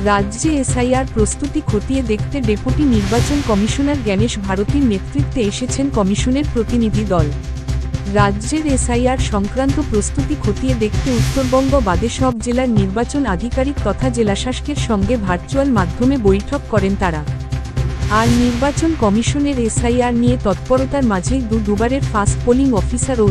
রাজ্যে এসআইআর প্রস্তুতি খতিয়ে দেখতে ডেপুটি নির্বাচন কমিশনার জ্ঞানেশ ভারতীর নেতৃত্বে এসেছেন কমিশনের প্রতিনিধি দল। রাজ্যের এসআইআর সংক্রান্ত প্রস্তুতি খতিয়ে দেখতে উত্তরবঙ্গ বাদে সব জেলার নির্বাচন আধিকারিক তথা জেলাশাসকের সঙ্গে ভার্চুয়াল মাধ্যমে বৈঠক করেন তারা। আর নির্বাচন কমিশনের এসআইআর নিয়ে তৎপরতার মাঝেই দুবারের ফাস্ট পোলিং অফিসার ও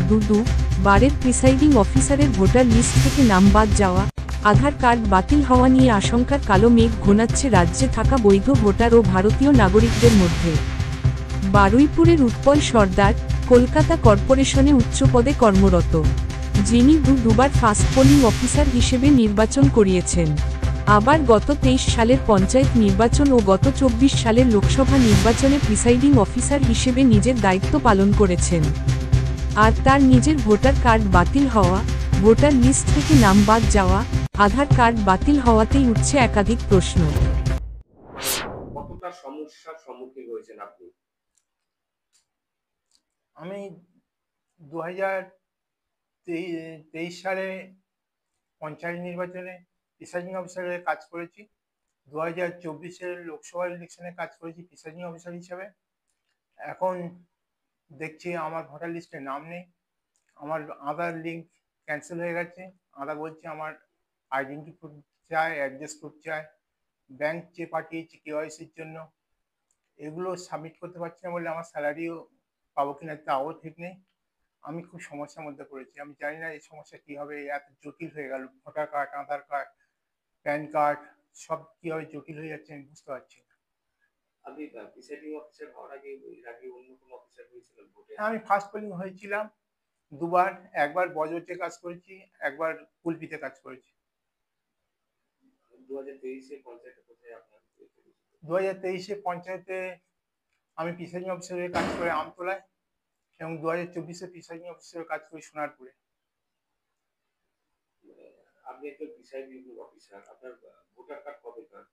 বারের প্রিসাইডিং অফিসারের ভোটার লিস্ট থেকে নাম বাদ যাওয়া, আধার কার্ড বাতিল হওয়া নিয়ে আশঙ্কার কালো মেঘ ঘনাচ্ছে রাজ্যে থাকা বৈধ ভোটার ও ভারতীয় নাগরিকদের মধ্যে। বারুইপুরের উৎপল সর্দার কলকাতা কর্পোরেশনে উচ্চপদে কর্মরত, যিনি দুবার ফাস্ট পোলিং অফিসার হিসেবে নির্বাচন করিয়েছেন। আবার গত 23 সালের পঞ্চায়েত নির্বাচন ও গত 24 সালের লোকসভা নির্বাচনে প্রিসাইডিং অফিসার হিসেবে নিজের দায়িত্ব পালন করেছেন। আর তার নিজের ভোটার কার্ড বাতিল হওয়া, ভোটার লিস্ট থেকে নাম বাদ যাওয়া, আধার কার্ড বাতিল হওয়াতেই উঠছে একাধিক প্রশ্ন। কতটা সমস্যার সম্মুখীন হয়েছেন আপনি? আমি 2023 সালে পঞ্চায়েত নির্বাচনে প্রিসাইডিং অফিসারের কাজ করেছি। 2024-এর লোকসভা ইলেকশনে কাজ করেছি প্রিসাইডিং অফিসার হিসেবে। এখন দেখছি আমার ভোটার লিস্টে নাম নেই, আমার আধার লিঙ্ক ক্যান্সেল হয়ে গেছে। আধার বলছে আমার আইডেন্টি প্রুফ চায়, অ্যাড্রেস প্রুফ চায়, ব্যাংক চেয়ে পাঠিয়েছি কেওয়াইসির জন্য, এগুলো সাবমিট করতে পারছি না বলে আমার স্যালারিও পাবো কিনা তাও ঠিক নেই। আমি খুব সমস্যার মধ্যে পড়েছি। আমি জানি না এই সমস্যা কীভাবে এত জটিল হয়ে গেল। ভোটার কার্ড, আধার কার্ড, প্যান কার্ড সব কীভাবে জটিল হয়ে যাচ্ছে আমি বুঝতে পারছি না। আপনি প্রিসাইডিং অফিসার হওয়ার আগে অন্য কোনো অফিসার হয়েছিলেন ভোটে? আমি ফার্স্ট পোলিং হয়েছিলাম দুবার, একবার বজবজে কাজ করেছি, একবার কুলপিতে কাজ করেছি। 2023-এ পঞ্চায়েতে কোথায় আপনার? 2023-এ পঞ্চায়েতে আমি প্রিসাইডিং অফিসারের কাজ করে আমতলায়, এবং 2024-এ প্রিসাইডিং অফিসারের কাজ করি সোনারপুরে। আপনি একজন প্রিসাইডিং অফিসার, আপনার ভোটার কার্ড কবেকার?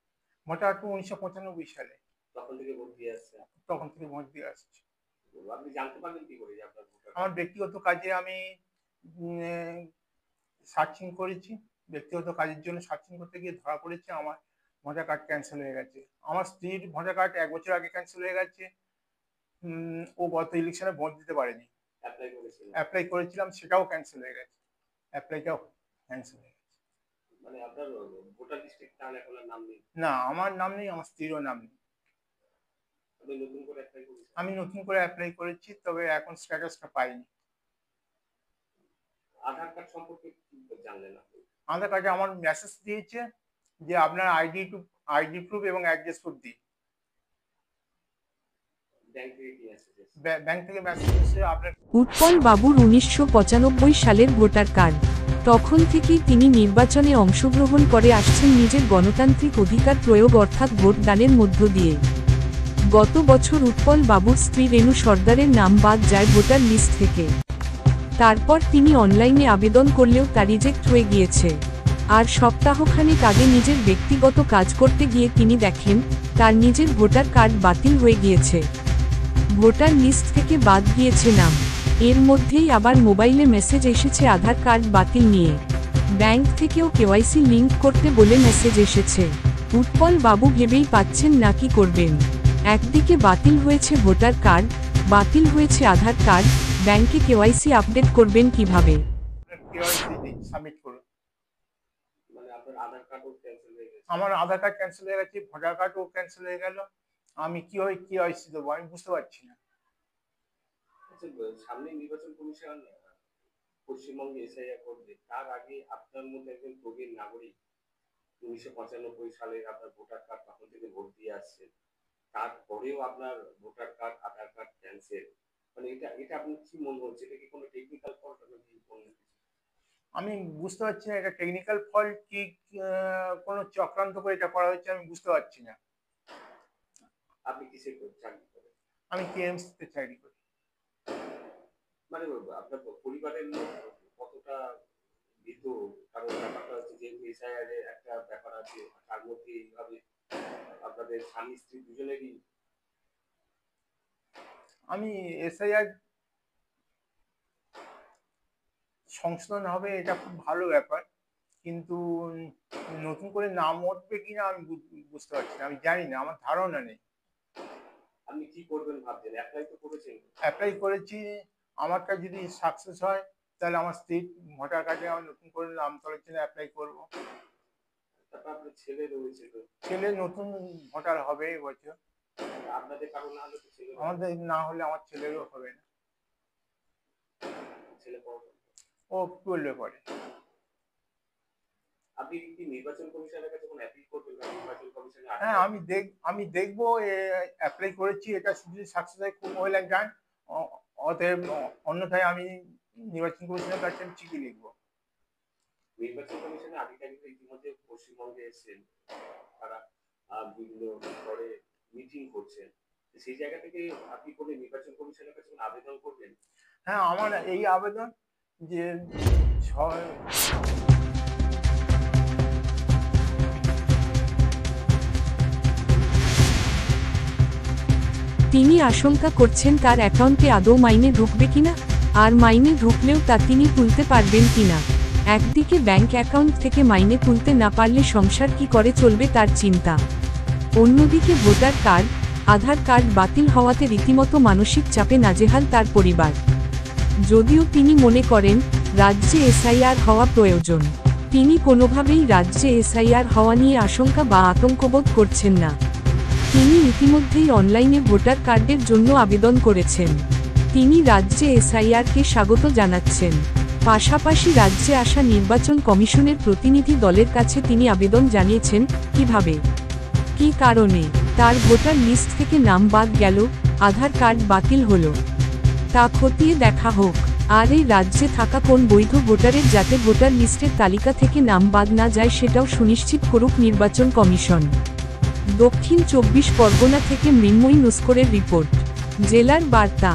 ভোটার কার্ড 1995 সালে। তখন থেকে ভোট দিয়ে আসছে? তখন থেকে ভোট দিয়ে আসছে। আপনি জানতে পারলেন কি করে যে আপনার ভোটার? আমার ব্যক্তিগত কাজে আমি সার্চিং করেছি, ব্যক্তিগত কাজের জন্য সার্চিং করতে গিয়ে ধরা পড়েছে আমার ভোটার কার্ড ক্যান্সেল হয়ে গেছে। আমার স্ত্রীর ভোটার কার্ড 1 বছর আগে ক্যান্সেল হয়ে গেছে। ও গত ইলেকশনে ভোট দিতে পারেনি। অ্যাপ্লাই করেছিলাম, সেটাও ক্যান্সেল হয়ে গেছে। অ্যাপ্লাইটাও ক্যান্সেল হয়ে গেছে। মানে আপনার ভোটার লিস্টে তাহলে এখন নাম নেই? না, আমার নাম নেই, আমার স্ত্রীরও নাম নেই। আপনি নতুন করে অ্যাপ্লাই করেছেন? আমি নতুন করে অ্যাপ্লাই করেছি, তবে এখন স্ট্যাটাসটা পাইনি। আধার কার্ড সম্পর্কে কি জানলেন আপনি? আধার কার্ডে আমার মেসেজ দিয়েছে যে আপনার আইডি প্রুফ এবং অ্যাড্রেস প্রুফ দিন। ব্যাংক থেকে মেসেজ এসেছে আপনার। উৎপল বাবুর 1995 সালের ভোটার কার্ড। তখন থেকেই তিনি নির্বাচনে অংশগ্রহণ করে আসছেন নিজের গণতান্ত্রিক অধিকার প্রয়োগ অর্থাৎ ভোট দানের মধ্য দিয়ে। গত বছর উৎপল বাবুর স্ত্রী রেণু সর্দারের নাম বাদ যায় ভোটার লিস্ট থেকে। তারপর তিনি অনলাইনে আবেদন করলেও তা রিজেক্ট হয়ে গিয়েছে। আর সপ্তাহখানেক আগে নিজের ব্যক্তিগত কাজ করতে গিয়ে তিনি দেখেন তার নিজের ভোটার কার্ড বাতিল হয়ে গিয়েছে, ভোটার লিস্ট থেকে বাদ গিয়েছে নাম। এর মধ্যেই আবার মোবাইলে মেসেজ এসেছে আধার কার্ড বাতিল নিয়ে। ব্যাংক থেকেও কেওয়াইসি লিংক করতে বলে মেসেজ এসেছে। উৎপল বাবু ভেবেই পাচ্ছেন না কি করবেন। একদিকে বাতিল হয়েছে ভোটার কার্ড, বাতিল হয়েছে আধার কার্ড, ব্যাংকে কেওয়াইসি আপডেট করবেন কিভাবে? সাবমিট করুন। মানে আপনার আধার কার্ডও ক্যান্সেল হয়ে গেছে? আমার আধার কার্ড ক্যান্সেল হয়ে গেছে, ভোটার কার্ডও ক্যান্সেল হয়ে গেল। আমি কিভাবে কেওয়াইসি দেবো আমি বুঝতে পারছি না। আচ্ছা, সামনে নির্বাচন কমিশন পশ্চিমবঙ্গে এসআইআর করবে, তার আগে আপনার মধ্যে একজন প্রবীণ নাগরিক 1995 সালে আপনার ভোটার কার্ড তখন থেকে ভোট দিয়ে আসছে, তারপরেও আপনার ভোটার কার্ড আধার কার্ড ক্যান্সেল, মানে এটা আপনার কি মনে হচ্ছে? এটা কি কোনো টেকনিক্যাল ফল্ট নাকি কোনো? আমি বুঝতে পারছি না এটা টেকনিক্যাল ফল্ট কি কোনো চক্রান্ত করে এটা করা হচ্ছে, আমি বুঝতে পারছি না। আপনি কিসে চাকরি করেন? আমি কেএমসিতে চাকরি করি। মানে আপনার পরিবারের লোক কতটা ভীত? কারণ ব্যাপারটা হচ্ছে যে এসআইআর এর একটা ব্যাপার আছে, তার মধ্যে এইভাবে আপনাদের স্বামী স্ত্রী দুজনেরই। আমি এসআইআর সংশোধন হবে, এটা খুব ভালো ব্যাপার, কিন্তু নতুন করে নাম উঠবে কিনা আমি বুঝতে পারছি না, আমি জানি না, আমার ধারণা নেই। আপনি কি করবেন ভাবছেন? অ্যাপ্লাই তো করেছেন। অ্যাপ্লাই করেছি, আমারটা যদি সাকসেস হয় তাহলে আমার স্টেট ভোটার কার্ডে আমার নতুন করে নাম তোলার জন্য অ্যাপ্লাই করব। তারপর আপনার ছেলে রয়েছে তো, ছেলে নতুন ভোটার হবে এবছর। আপনাদের কারো না হলে তো ছেলে, আমাদের না হলে আমার ছেলেরও হবে না। ছেলে পড়াশোনা। ও 12 পড়ে। আপনি কি নির্বাচন কমিশনের কাছে কোনো অ্যাপিল করবেন না? নির্বাচন কমিশনে হ্যাঁ, আমি দেখবো, অ্যাপ্লাই করেছি, এটা যদি সাকসেস হয় খুব ভালো যান, অতএব অন্যথায় আমি নির্বাচন কমিশনের কাছে আমি চিঠি লিখবো। নির্বাচন কমিশনের আধিকারিকরা ইতিমধ্যে পশ্চিমবঙ্গে এসেছেন, তারা বিভিন্ন স্তরে মিটিং করছেন। সেই জায়গা থেকে আপনি কোনো নির্বাচন কমিশনের কাছে কোনো আবেদন করবেন? হ্যাঁ, আমার এই আবেদন যে তিনি আশঙ্কা করছেন তার অ্যাকাউন্টে আদৌ মাইনে ঢুকবে কিনা, আর মাইনে ঢুকলেও তা তিনি তুলতে পারবেন কিনা। একদিকে ব্যাংক অ্যাকাউন্ট থেকে মাইনে তুলতে না পারলে সংসার কি করে চলবে তার চিন্তা। অন্যদিকে ভোটার কার্ড, আধার কার্ড বাতিল হওয়াতে রীতিমতো মানসিক চাপে নাজেহাল তার পরিবার। যদিও তিনি মনে করেন রাজ্যে এসআইআর হওয়া প্রয়োজন, তিনি কোনোভাবেই রাজ্যে এসআইআর হওয়া নিয়ে আশঙ্কা বা আতঙ্কবোধ করছেন না। তিনি ইতিমধ্যেই অনলাইনে ভোটার কার্ডের জন্য আবেদন করেছেন। তিনি রাজ্যে এসআইআরকে স্বাগত জানাচ্ছেন। পাশাপাশি রাজ্যে আসা নির্বাচন কমিশনের প্রতিনিধি দলের কাছে তিনি আবেদন জানিয়েছেন, কিভাবে, কী কারণে তার ভোটার লিস্ট থেকে নাম বাদ গেল, আধার কার্ড বাতিল হলো, তা খতিয়ে দেখা হোক। আর এই রাজ্যে থাকা কোন বৈধ ভোটারের যাতে ভোটার লিস্টের তালিকা থেকে নাম বাদ না যায় সেটাও সুনিশ্চিত করুক নির্বাচন কমিশন। দক্ষিণ 24 পরগনা থেকে মৃন্ময়ী নস্করের রিপোর্ট, জেলার বার্তা।